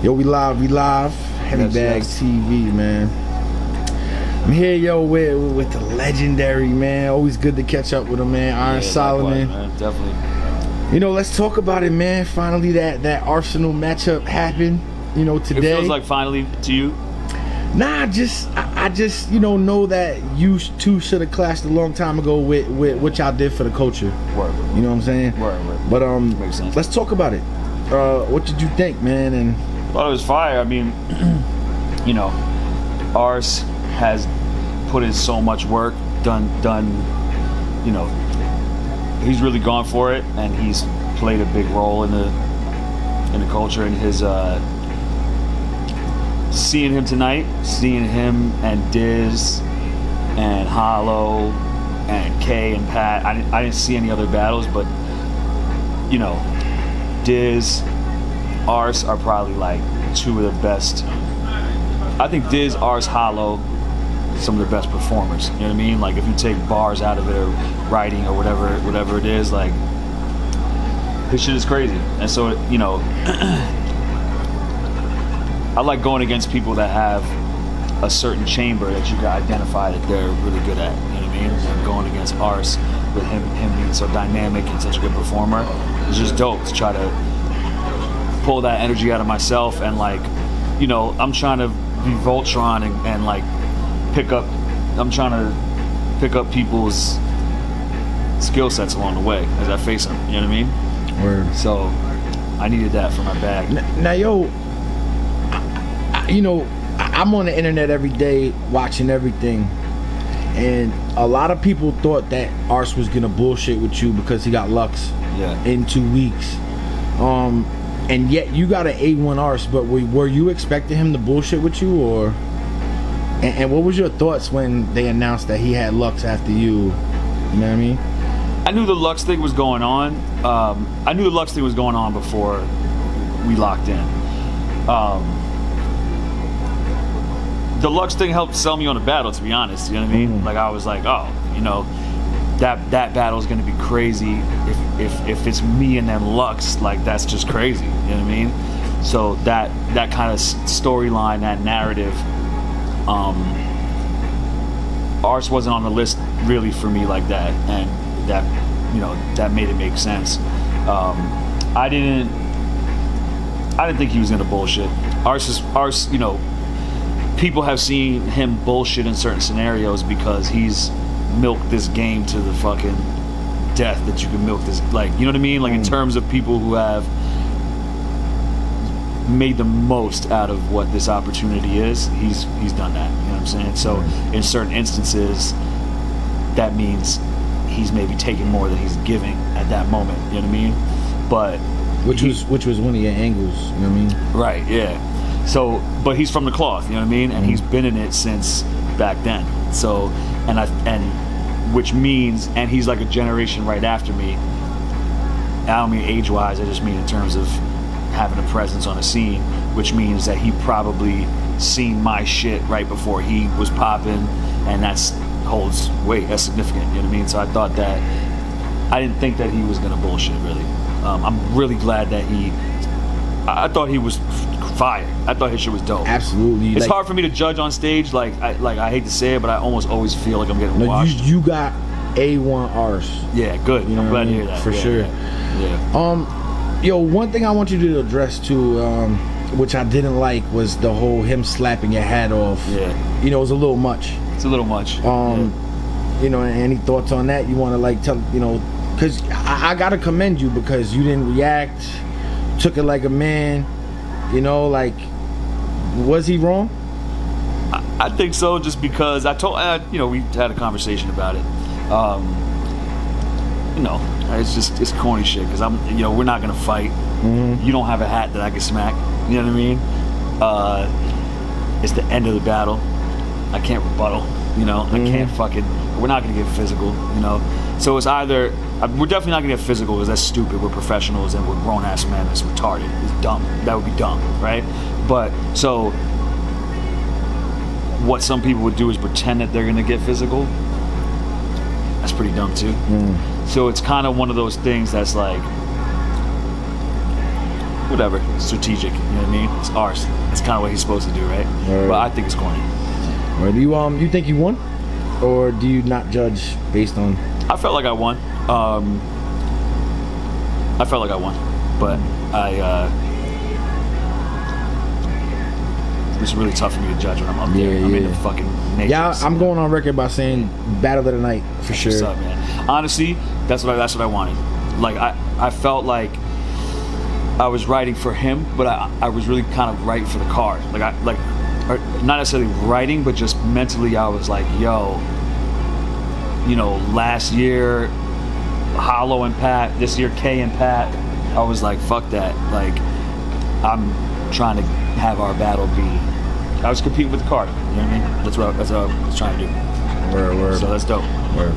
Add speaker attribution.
Speaker 1: Yo, we live. HeavyBagTV, man. I'm here, yo, with the legendary, man. Always good to catch up with him, man. Arsonal,
Speaker 2: man. Definitely.
Speaker 1: You know, let's talk about it, man. Finally, that Arsonal matchup happened, you know, today.
Speaker 2: It feels like finally to you?
Speaker 1: Nah, I just, you know that you two should have clashed a long time ago with what y'all did for the culture.
Speaker 2: Word.
Speaker 1: You know what I'm saying?
Speaker 2: Word.
Speaker 1: But
Speaker 2: makes sense.
Speaker 1: let's talk about it. What did you think, man? And
Speaker 2: well, it was fire. I mean, you know, Ars has put in so much work, done. You know, he's really gone for it, and he's played a big role in the culture. And his seeing him tonight, seeing him and Diz and Hollow and Kay and Pat. I didn't see any other battles, but you know, Diz, Ars are probably like two of the best. I think Diz, Ars, Hollow, some of the best performers. You know what I mean? Like if you take bars out of it or writing or whatever it is, like this shit is crazy. And so, you know, I like going against people that have a certain chamber that you can identify that they're really good at. You know what I mean? And going against Ars with him being so dynamic and such a good performer, it's just dope to try to pull that energy out of myself. And like, you know, I'm trying to be Voltron and like I'm trying to pick up people's skill sets along the way as I face them. You know what I mean?
Speaker 1: Word.
Speaker 2: So I needed that for my bag.
Speaker 1: Now, yo, you know, I'm on the internet every day watching everything, and a lot of people thought that Ars was gonna bullshit with you because he got Lux in 2 weeks. And yet you got an A1 Ars, but were you expecting him to bullshit with you, or? And what was your thoughts when they announced that he had Lux after you? You know what I mean?
Speaker 2: I knew the Lux thing was going on. I knew the Lux thing was going on before we locked in. The Lux thing helped sell me on the battle, to be honest. You know what I mean? Like I was like, oh, you know, that battle is gonna be crazy. If it's me and then Lux, like that's just crazy. You know what I mean? So that kind of storyline, that narrative, Ars wasn't on the list really for me like that, and that, you know, that made it make sense. I didn't think he was gonna bullshit. Ars, you know, people have seen him bullshit in certain scenarios because he's milked this game to the fucking death that you can milk this, like, you know what I mean? Like in terms of people who have made the most out of what this opportunity is, he's done that, you know what I'm saying? So in certain instances, that means he's maybe taking more than he's giving at that moment, you know what I mean? But
Speaker 1: which was one of your angles, you know what I mean? Right,
Speaker 2: yeah. So, but he's from the cloth, you know what I mean? And he's been in it since back then. So, and which means, and he's like a generation right after me. I don't mean age-wise, I just mean in terms of having a presence on a scene, which means that he probably seen my shit right before he was popping, and that's holds weight, that's significant, you know what I mean? So I thought that, I didn't think that he was gonna bullshit, really. I'm really glad that I thought he was fire. I thought his shit was dope.
Speaker 1: Absolutely.
Speaker 2: It's hard for me to judge on stage. Like I hate to say it, but I almost always feel like I'm getting washed.
Speaker 1: You got A1 Ars.
Speaker 2: Yeah, good. You know, I'm glad to hear that.
Speaker 1: For sure.
Speaker 2: Yeah.
Speaker 1: Yo, one thing I want you to address too, which I didn't like, was the whole him slapping your hat off.
Speaker 2: Yeah.
Speaker 1: You know, it was a little much.
Speaker 2: It's a little much.
Speaker 1: You know, any thoughts on that? You want to like tell, you know, because I gotta commend you because you didn't react, took it like a man. You know, like, was he wrong?
Speaker 2: I think so, just because you know, we had a conversation about it. You know, it's corny shit, because you know, we're not gonna fight. You don't have a hat that I can smack. You know what I mean? It's the end of the battle. I can't rebuttal. You know, I can't we're not gonna get physical. You know, so it's either. We're definitely not gonna get physical because that's stupid. We're professionals and we're grown-ass men. It's retarded. It's dumb. That would be dumb, right? But so, what some people would do is pretend that they're gonna get physical. That's pretty dumb too. So it's kind of one of those things that's like, whatever, strategic. You know what I mean? It's ours. That's kind of what he's supposed to do, right? But I think it's corny.
Speaker 1: Do you think you won, or do you not judge based on?
Speaker 2: I felt like I won. But it's really tough for me to judge when I'm up there. I'm in the fucking matrix.
Speaker 1: Yeah, I'm going on record by saying battle of the night for sure.
Speaker 2: What's up, man? Honestly, that's what I wanted. Like I felt like I was writing for him, but I was really kind of writing for the card. Or not necessarily writing, but just mentally I was like, yo, you know, last year Hollow and Pat, this year K and Pat. I was like, fuck that. Like, I'm trying to have our battle be. I was competing with the card. You know what I mean? That's what I was trying to do.
Speaker 1: Word.
Speaker 2: So that's dope.
Speaker 1: Word.